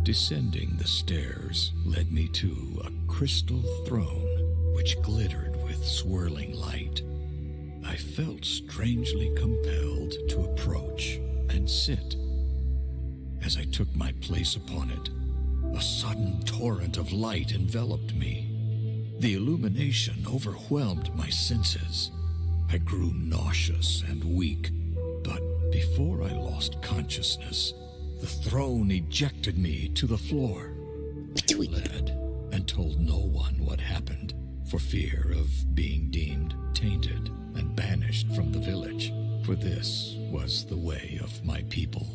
Descending the stairs led me to a crystal throne which glittered with swirling light. I felt strangely compelled to approach and sit. As I took my place upon it, a sudden torrent of light enveloped me. The illumination overwhelmed my senses. I grew nauseous and weak, but before I lost consciousness, the throne ejected me to the floor. I fled and told no one what happened, for fear of being deemed tainted and banished from the village, for this was the way of my people.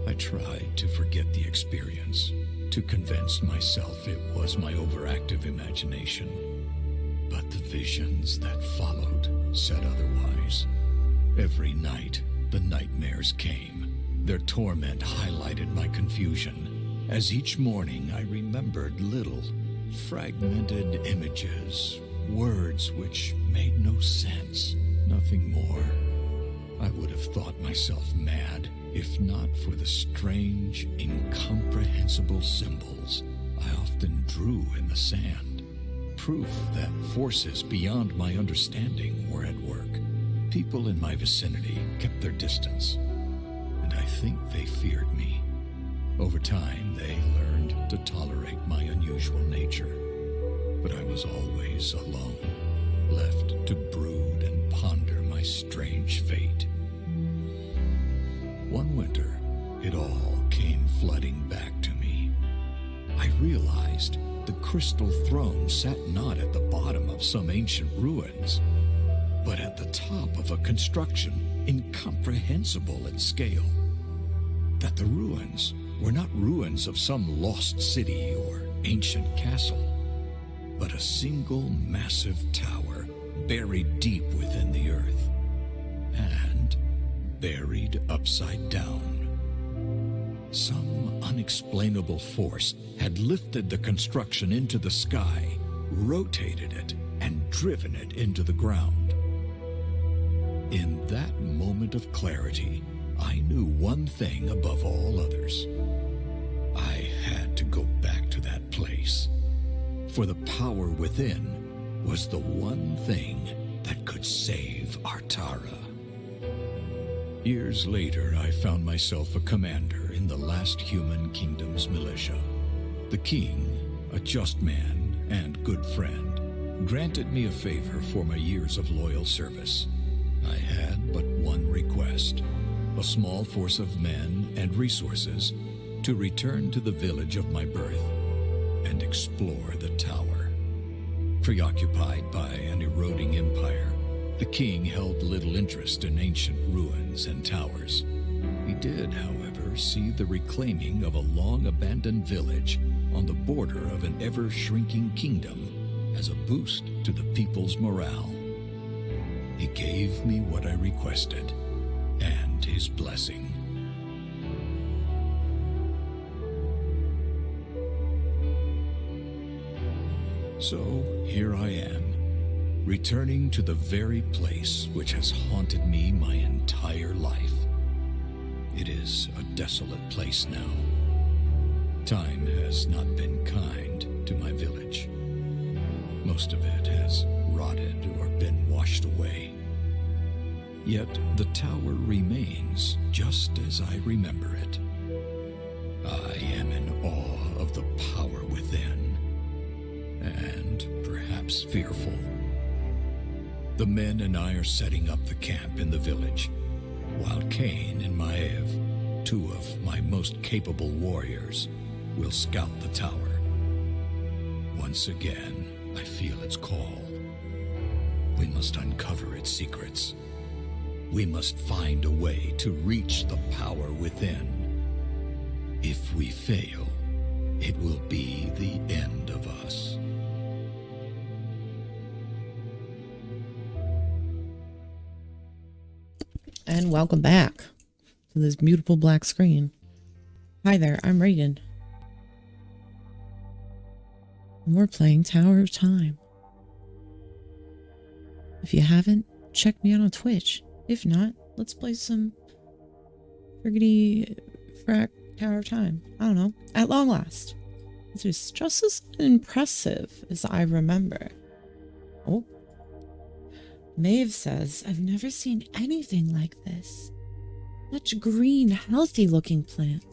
I tried to forget the experience, to convince myself it was my overactive imagination. But the visions that followed said otherwise. Every night, the nightmares came. Their torment highlighted my confusion, as each morning I remembered little, fragmented images, words which made no sense, nothing more. I would have thought myself mad if not for the strange, incomprehensible symbols I often drew in the sand. Proof that forces beyond my understanding were at work. People in my vicinity kept their distance, and I think they feared me. Over time, they learned to tolerate my unusual nature, but I was always alone, left to brood and ponder my strange fate. One winter, it all came flooding back to me. I realized the crystal throne sat not at the bottom of some ancient ruins, but at the top of a construction incomprehensible in scale. That the ruins were not ruins of some lost city or ancient castle, but a single massive tower buried deep within the earth, and buried upside down. Some unexplainable force had lifted the construction into the sky, rotated it, and driven it into the ground. In that moment of clarity, I knew one thing above all others. I had to go back to that place, for the power within was the one thing that could save Artara. Years later, I found myself a commander in the last human kingdom's militia. The king, a just man and good friend, granted me a favor for my years of loyal service. I had but one request, a small force of men and resources to return to the village of my birth and explore the tower. Preoccupied by an eroding empire, the king held little interest in ancient ruins and towers. He did, however, see the reclaiming of a long-abandoned village on the border of an ever-shrinking kingdom as a boost to the people's morale. He gave me what I requested, and his blessing. So here I am, returning to the very place which has haunted me my entire life. It is a desolate place now. Time has not been kind to my village. Most of it has rotted or been washed away. Yet the tower remains just as I remember it. I am in awe of the power within, and perhaps fearful. The men and I are setting up the camp in the village, while Cain and Maev, two of my most capable warriors, will scout the tower. Once again, I feel its call. We must uncover its secrets. We must find a way to reach the power within. If we fail, it will be the end of us. And welcome back to this beautiful black screen. Hi there, I'm Reagan. And we're playing Tower of Time. If you haven't, check me out on Twitch. If not, let's play some friggity frack Tower of Time. I don't know. At long last. This is just as impressive as I remember. Oh. Maeve says, I've never seen anything like this. Such green, healthy-looking plants.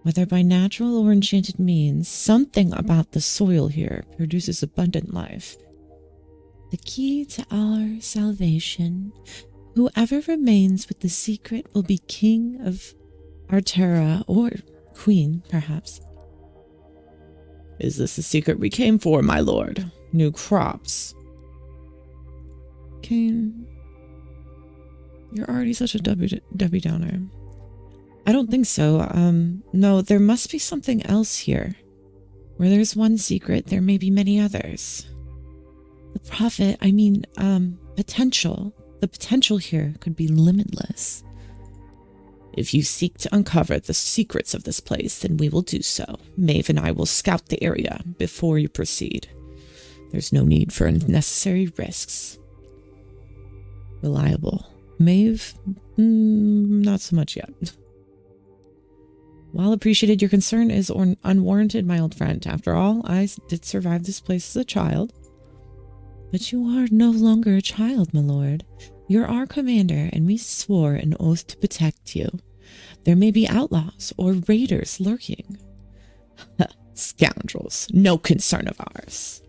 Whether by natural or enchanted means, something about the soil here produces abundant life. The key to our salvation. Whoever remains with the secret will be king of Artera, or queen, perhaps. Is this the secret we came for, my lord? New crops. Kane, you're already such a Debbie Downer. I don't think so. No, there must be something else here. Where there's one secret, there may be many others. The profit, potential. The potential here could be limitless. If you seek to uncover the secrets of this place, then we will do so. Maeve and I will scout the area before you proceed. There's no need for unnecessary risks. Reliable. Maeve, not so much yet. While appreciated, your concern is unwarranted, my old friend. After all, I did survive this place as a child. But you are no longer a child, my lord. You're our commander, and we swore an oath to protect you. There may be outlaws or raiders lurking. Scoundrels, no concern of ours.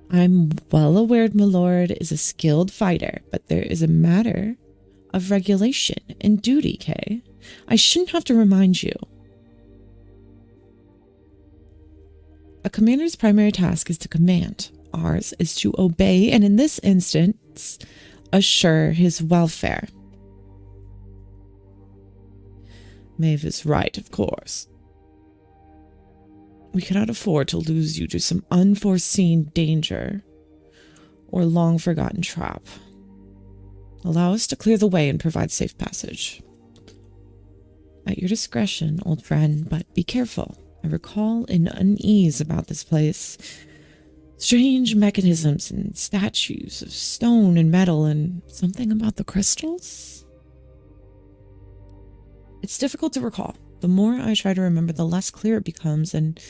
I'm well aware my lord is a skilled fighter, but there is a matter of regulation and duty, Kay. I shouldn't have to remind you. A commander's primary task is to command. Ours is to obey, and in this instance, assure his welfare. Maeve is right, of course. We cannot afford to lose you to some unforeseen danger or long-forgotten trap. Allow us to clear the way and provide safe passage. At your discretion, old friend, but be careful. I recall an unease about this place. Strange mechanisms and statues of stone and metal and something about the crystals? It's difficult to recall. The more I try to remember, the less clear it becomes, and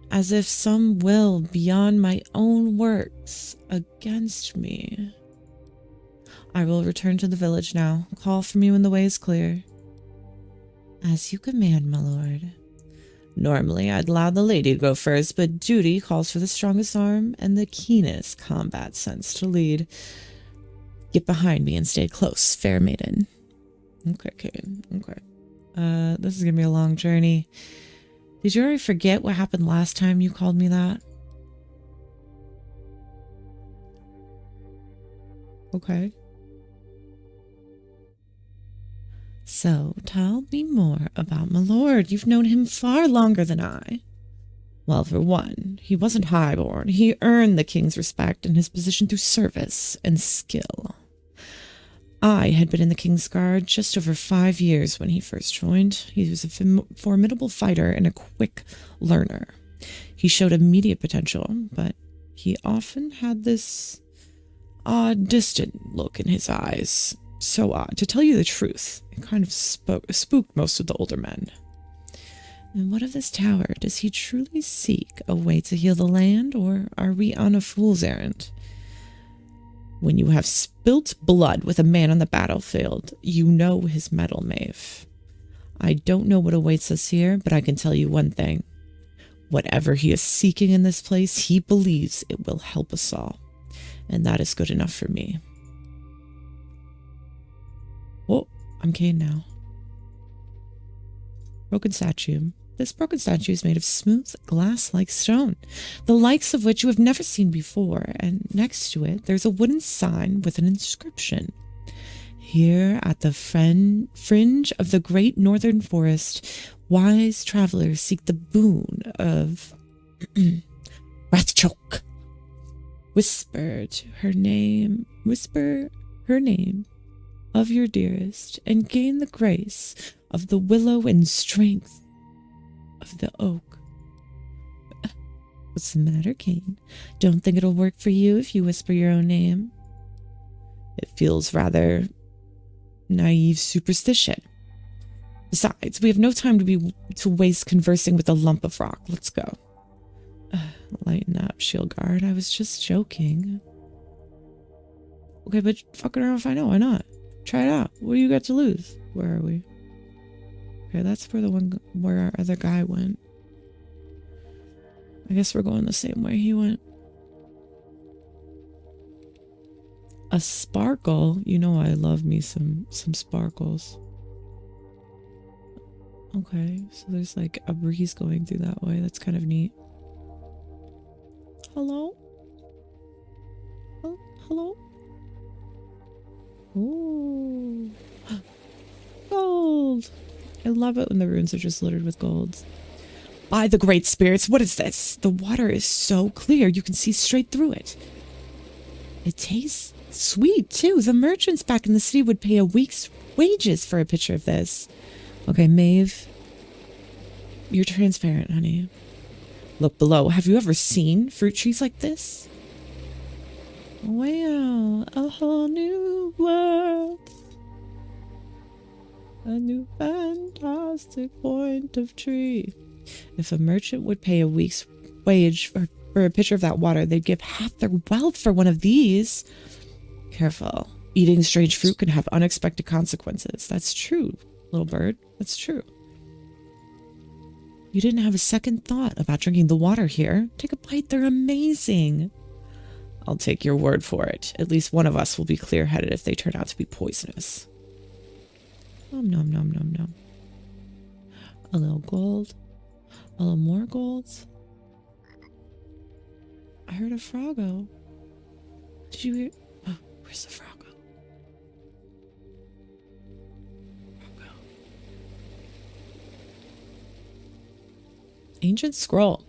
as if some will beyond my own works against me. I will return to the village now. Call from you when the way is clear. As you command, my lord. Normally, I'd allow the lady to go first, but duty calls for the strongest arm and the keenest combat sense to lead. Get behind me and stay close, fair maiden. Okay, Kane. Okay. This is gonna be a long journey. Did you already forget what happened last time you called me that? Okay. So, tell me more about my lord. You've known him far longer than I. Well, for one, he wasn't highborn. He earned the king's respect and his position through service and skill. I had been in the King's Guard just over 5 years when he first joined. He was a formidable fighter and a quick learner. He showed immediate potential, but he often had this odd, distant look in his eyes. So odd. To tell you the truth, it kind of spooked most of the older men. And what of this tower? Does he truly seek a way to heal the land, or are we on a fool's errand? When you have spilt blood with a man on the battlefield, you know his mettle, Maeve. I don't know what awaits us here, but I can tell you one thing. Whatever he is seeking in this place, he believes it will help us all. And that is good enough for me. Oh, I'm Kane now. Broken statue. This broken statue is made of smooth, glass-like stone, the likes of which you have never seen before, and next to it, there's a wooden sign with an inscription. Here at the fringe of the great northern forest, wise travelers seek the boon of Rathchoke. Whisper her name of your dearest, and gain the grace of the willow and strength of the oak. What's the matter, Kane? Don't think it'll work for you if you whisper your own name? It feels rather naive superstition. Besides, we have no time to waste conversing with a lump of rock. Let's go. Lighten up, shield guard. I was just joking. Okay, but fucking around if I know. Why not? Try it out. What do you got to lose? Where are we? Okay, that's where our other guy went. I guess we're going the same way he went. A sparkle? You know I love me some sparkles. Okay, so there's like a breeze going through that way. That's kind of neat. Hello? Oh, hello? Ooh. Gold! I love it when the runes are just littered with golds. By the great spirits, what is this? The water is so clear you can see straight through it. It tastes sweet, too. The merchants back in the city would pay a week's wages for a pitcher of this. Okay, Maeve. You're transparent, honey. Look below. Have you ever seen fruit trees like this? Wow, a whole new world. A new fantastic point of tree. If a merchant would pay a week's wage for a pitcher of that water, they'd give half their wealth for one of these. Careful. Eating strange fruit can have unexpected consequences. That's true, little bird. That's true. You didn't have a second thought about drinking the water here. Take a bite. They're amazing. I'll take your word for it. At least one of us will be clear-headed if they turn out to be poisonous. Nom nom nom nom nom. A little gold. A little more golds. I heard a froggo. Did you hear? Oh, where's the froggo? Froggo. Ancient scroll.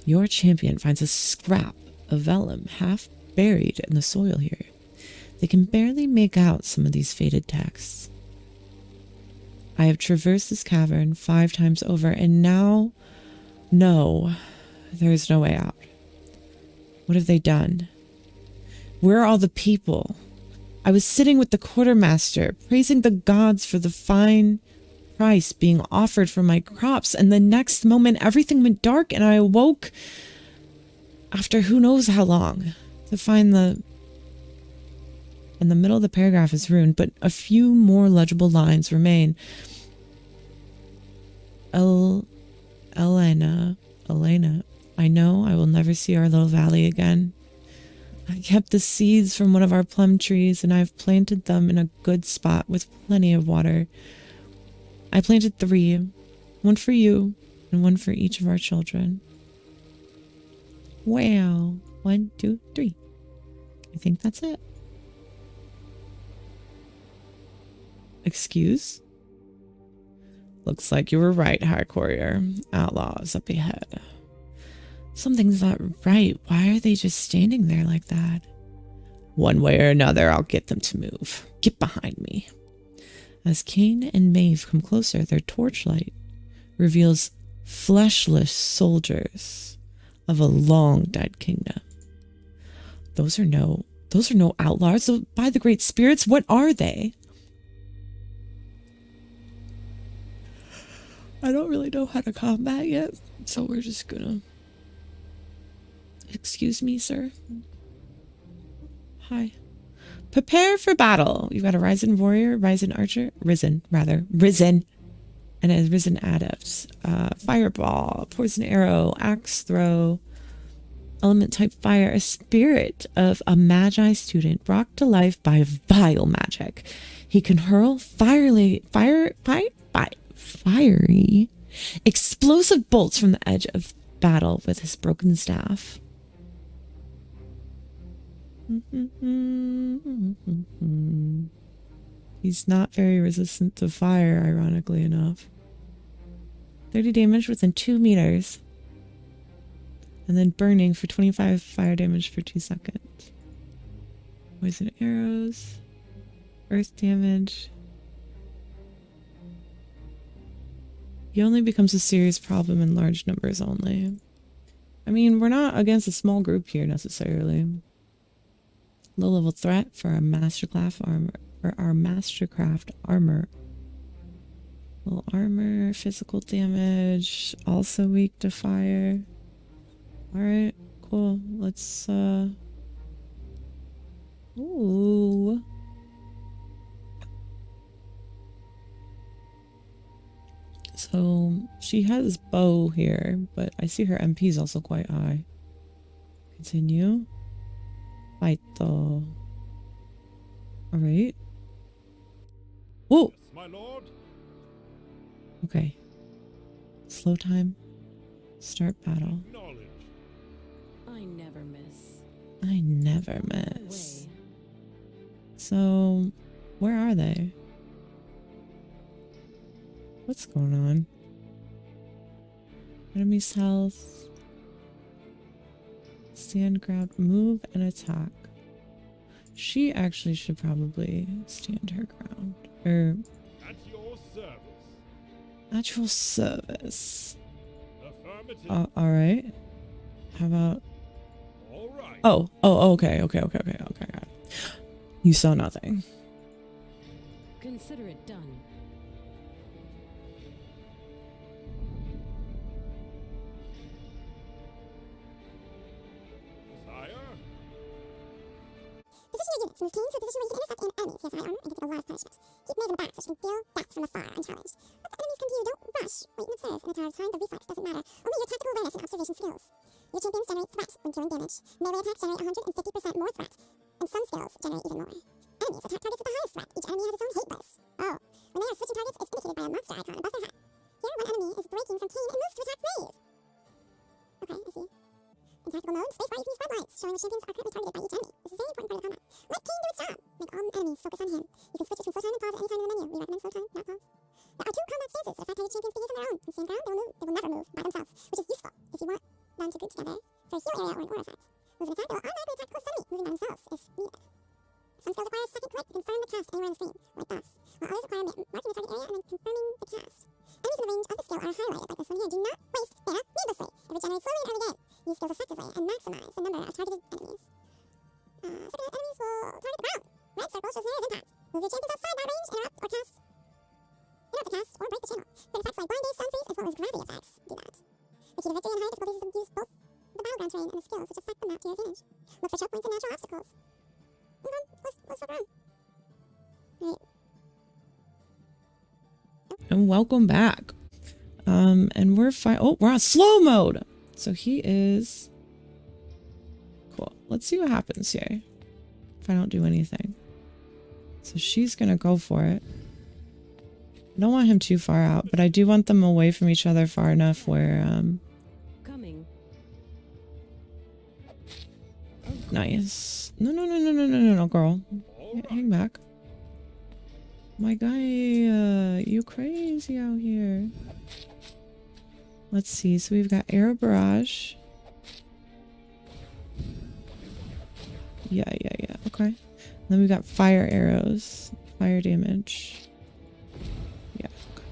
Your champion finds a scrap of vellum half buried in the soil here. They can barely make out some of these faded texts. I have traversed this cavern 5 times over, and now, no, there is no way out. What have they done? Where are all the people? I was sitting with the quartermaster, praising the gods for the fine price being offered for my crops, and the next moment everything went dark, and I awoke after who knows how long to find in the middle of the paragraph is ruined, but a few more legible lines remain. Elena, I know I will never see our little valley again. I kept the seeds from one of our plum trees, and I've planted them in a good spot with plenty of water. I planted 3, one for you and one for each of our children. Wow. 1, 2, 3. I think that's it. Excuse? Looks like you were right, High Courier. Outlaws up ahead. Something's not right. Why are they just standing there like that? One way or another, I'll get them to move. Get behind me. As Kane and Maeve come closer, their torchlight reveals fleshless soldiers of a long-dead kingdom. Those are no outlaws. So by the great spirits, what are they? I don't really know how to combat yet, so we're just gonna... Excuse me, sir. Hi. Prepare for battle. You've got a Risen Warrior, Risen Archer, Risen, and a Risen Adept. Fireball, Poison Arrow, Axe Throw, Element Type Fire, a Spirit of a Magi student brought to life by vile magic. He can hurl fiery, explosive bolts from the edge of battle with his broken staff. He's not very resistant to fire, ironically enough. 30 damage within 2 meters. And then burning for 25 fire damage for 2 seconds. Poison arrows. Earth damage. He only becomes a serious problem in large numbers only. I mean, we're not against a small group here necessarily. Low-level threat for a masterclass for our Mastercraft armor. Well, armor, physical damage, also weak to fire. Alright, cool. Let's, ooh. So, she has bow here, but I see her MP is also quite high. Continue. Fight though. Alright. Whoa! Yes, my lord. Okay. Slow time. Start battle. Knowledge. I never miss. I never On my miss. way. So, where are they? What's going on? Enemy's health. Stand ground, move, and attack. She actually should probably stand her ground. Or, At your service. at your service. Affirmative. Alright. How about... All right. Oh, okay. Got it. You saw nothing. Consider it done. Sire. Position your units. Move teams to a position where you can intercept enemies. Yes, high armor and can take a lot of punishment. Keep melee in the back so you can deal death from afar unchallenged. Let the enemies come to you. Don't rush. Wait and observe. In a tower of time, the reflex doesn't matter. Only your tactical awareness and observation skills. Your champions generate threat when dealing damage. Melee attacks generate 150% more threat. And some skills generate even more. Enemies attack targets with the highest threat. Each enemy has its own hate list. Oh. When they are switching targets, it's indicated by a monster icon above their head. Here, one enemy is breaking from Kane and moves to attack Brave. Okay, I see. In tactical mode, spacebar you can use red lights, showing which champions are currently targeted by each enemy. This is a very important part of the combat. Let Kane do its job. Make all enemies focus on him. You can switch between slow time and pause at any time in the menu. We recommend slow time, not pause. There are two combat stances that affect how your champions behave on their own. In stand ground, they will never move by themselves, which is useful if you want them to group together for a heal area or an aura effect. Move an attack, they will automatically attack close enemy, moving by themselves if needed. Some skills require a second click to confirm the cast anywhere on the screen, like buffs, while others require marking the target area and then confirming the cast. Enemies in the range of the skill are highlighted like this one here. Do not waste mana needlessly. It regenerates slowly in early game. Use skills effectively and maximize the number of targeted enemies. Second enemies will target the ground. Red circle shows an area of impact. Move your champions outside that range, interrupt the cast, or break the channel. But effects like blind daze, stun freeze, as well as gravity effects do that. The key to victory in high difficulties is to use both the battleground terrain and the skills which affect the map to your advantage. Look for choke points and natural obstacles. Move on, let's fuck around. Alright. And welcome back. And we're we're on slow mode. So he is cool. Let's see what happens here if I don't do anything. So she's gonna go for it. I don't want him too far out, but I do want them away from each other far enough where Coming. nice. No, girl. All right. Hang back. My guy, you crazy out here. Let's see. So we've got air barrage. Yeah. Okay. Then we've got fire arrows. Fire damage. Yeah. Okay.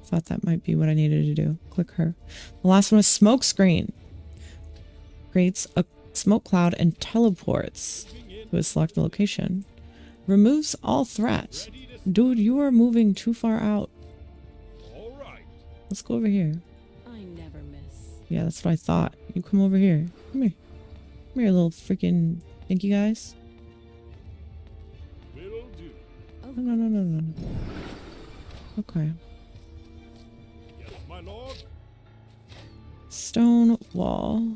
Thought that might be what I needed to do. Click her. The last one was smoke screen. Creates a smoke cloud and teleports to a selected location. Removes all threat. Ready to Dude, you are moving too far out. all right. Let's go over here. I never miss. Yeah, that's what I thought. You come over here. Come here. Come here, little freaking dinky guys. Will do. Of No. Okay. Yes, my lord. Stone wall.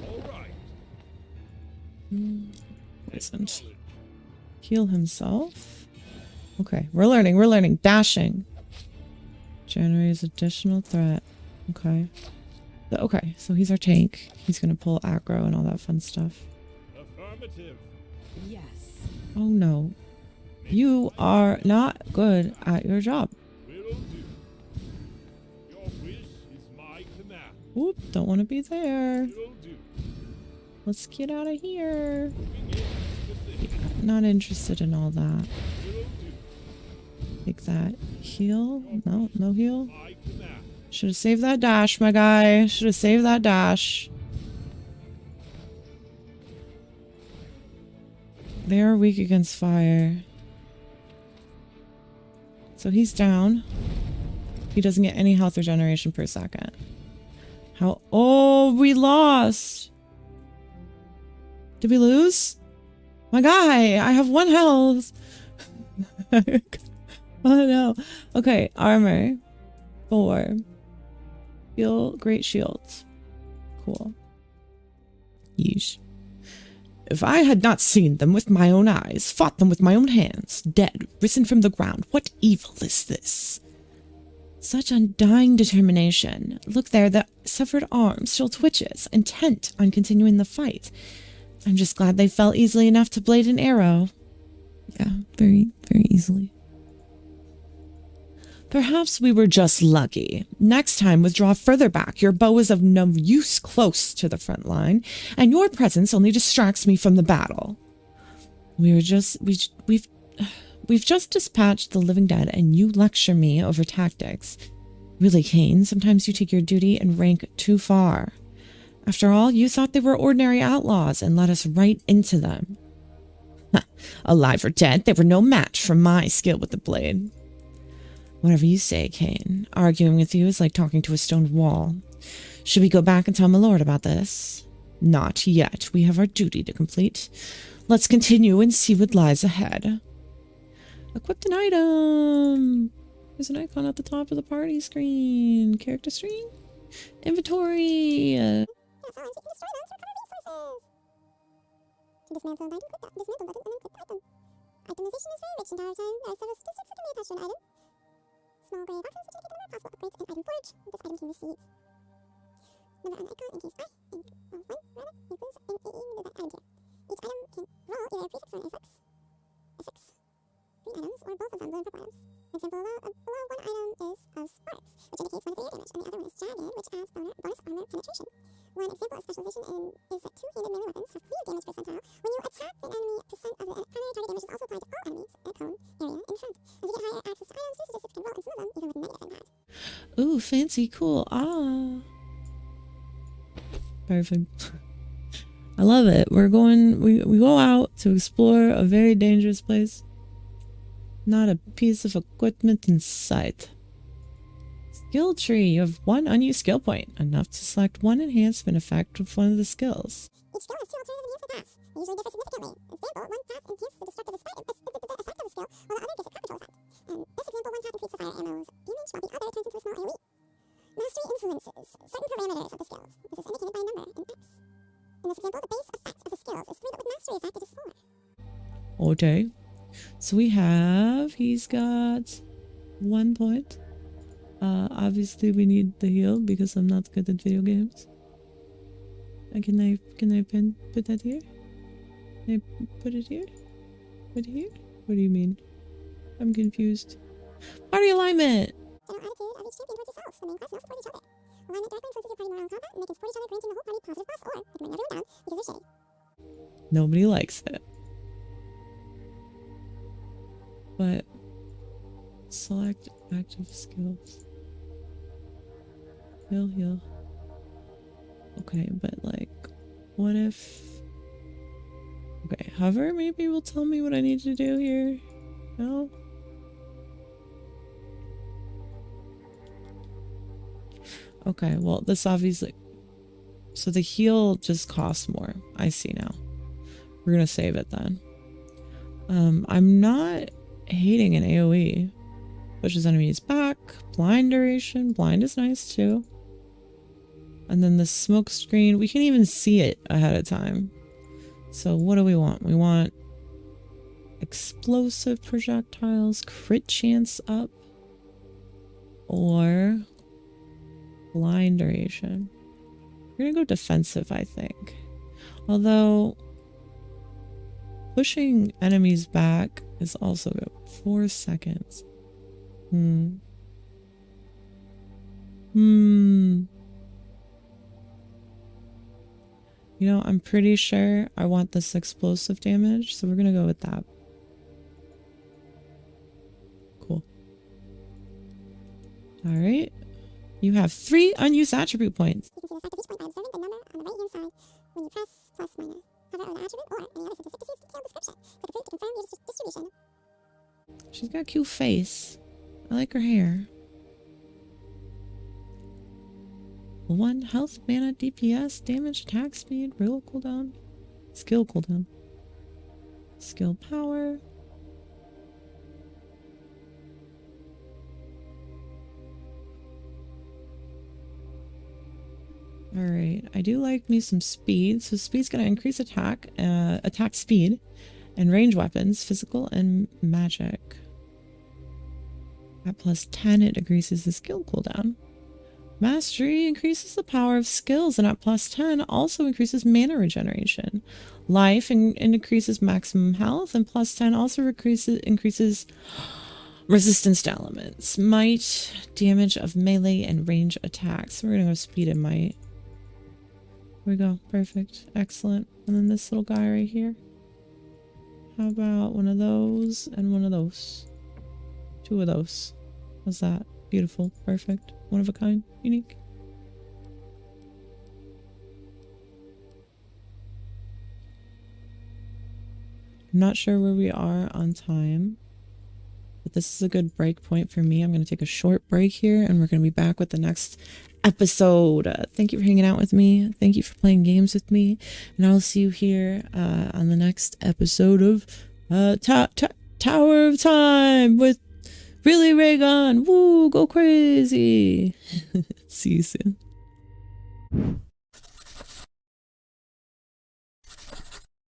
All right. Poisoned. Knowledge. Heal himself. Okay, we're learning. Dashing. Generates additional threat. Okay. Okay, so he's our tank. He's gonna pull aggro and all that fun stuff. Affirmative. yes. Oh no. You are not good at your job. Will do. Your wish is my command. Whoop, don't want to be there. Will do. Let's get out of here. Moving in position. Not interested in all that. Will do. Take that. Heal? No heal. My command. Should have saved that dash, my guy. Should have saved that dash. They are weak against fire. So he's down. He doesn't get any health regeneration per second. How? Oh, we lost. Did we lose? My guy, I have 1 health. Oh no. Okay, armor. 4. Heal, great shields. Cool. Yeesh. If I had not seen them with my own eyes, fought them with my own hands, dead, risen from the ground, what evil is this? Such undying determination. Look there, the severed arm still twitches, intent on continuing the fight. I'm just glad they fell easily enough to blade an arrow. Yeah, very, very easily. Perhaps we were just lucky. Next time, withdraw further back. Your bow is of no use close to the front line, and your presence only distracts me from the battle. We've just dispatched the living dead, and you lecture me over tactics. Really, Kane, sometimes you take your duty and rank too far. After all, you thought they were ordinary outlaws and led us right into them. Alive or dead, they were no match for my skill with the blade. Whatever you say, Kane. Arguing with you is like talking to a stone wall. Should we go back and tell my lord about this? Not yet. We have our duty to complete. Let's continue and see what lies ahead. Equipped an item. There's an icon at the top of the party screen. Character screen? Inventory. Yes, Orange, you can destroy them to recover resources. To dismantle an item, click that dismantle button and then click the item. Itemization is very rich in Tower of Time. There are several statistics that can be attached to an item. Small gray boxes which indicate the number of possible upgrades an item forge this item can receive. Number on the icon in case I, and 1, rather, includes an AE with that item tier. Each item can roll either a prefix or an affix. Green items, or both of them blue and purple items. An example below one item is of sparks, which indicates 1 is air damage, and the other one is jagged, which adds bonus armor penetration. One example of specialization is that two-handed melee weapons have clear damage percentile. When you attack an enemy, percent of the primary target damage is also applied to all enemies in a cone area in front. As you get higher access to items, two statistics can roll, and some of them even with negative impact. Ooh, fancy, cool. Ah. Perfect. I love it. We go out to explore a very dangerous place. Not a piece of equipment in sight. Skill tree. You have 1 unused skill point, enough to select 1 enhancement effect with one of the skills. Each skill has 2 alternative enhancement paths. They usually differ significantly. Example, one path enhances the destructive effect of the skill, while the other gives it cut control effect. In this example, one path increases fire ammo's damage, while the other turns into a small AoE. Mastery influences certain parameters of the skills. This is indicated by a number in X. In this example, the base effect of the skills is 3, but with mastery effect it is 4. Okay. So he's got 1 point. Obviously we need the heal because I'm not good at video games. Can I put that here? Can I put it here? Put it here? What do you mean? I'm confused. Party alignment! General attitude of each champion towards yourself. The main quest can also support each other. Alignment directly influences your party morale in combat, and they can support each other, granting the whole party positive plus, or they can bring everyone down because they're shitty. Nobody likes it. But select active skills. Heal. Okay, but like, what if... Okay, hover maybe will tell me what I need to do here. No? Okay, well, this obviously... So the heal just costs more. I see now. We're gonna save it then. I'm not hating an AoE. Pushes enemies back. Blind duration. Blind is nice too. And then the smoke screen. We can even see it ahead of time. So what do we want? We want explosive projectiles, crit chance up, or blind duration. We're gonna go defensive, I think. Although pushing enemies back is also good. 4 seconds. You know, I'm pretty sure I want this explosive damage, so we're gonna go with that. Cool. Alright. You have 3 unused attribute points. You can see the effect of each point by observing the number on the right-hand side when you press plus minus. hover over the attribute or any other statistically detailed description. Click approve to confirm your distribution. She's got a cute face. I like her hair. 1 health, mana, DPS, damage, attack speed, real cooldown, skill cooldown, skill power. Alright, I do like me some speed. So speed's going to increase attack speed, and range weapons, physical and magic. At plus 10, it decreases the skill cooldown. Mastery increases the power of skills, and at plus 10 also increases mana regeneration. Life increases maximum health, and plus 10 also increases resistance to elements. Might, damage of melee and range attacks. We're gonna go speed and might. Here we go. Perfect. Excellent. And then this little guy right here. How about one of those and one of those? 2 of those. How's that? Beautiful. Perfect. One of a kind. Unique. I'm not sure where we are on time, but this is a good break point for me. I'm going to take a short break here, and we're going to be back with the next episode. Thank you for hanging out with me. Thank you for playing games with me, and I'll see you here on the next episode of Tower of Time with Really Raygon. Woo, go crazy. See you soon.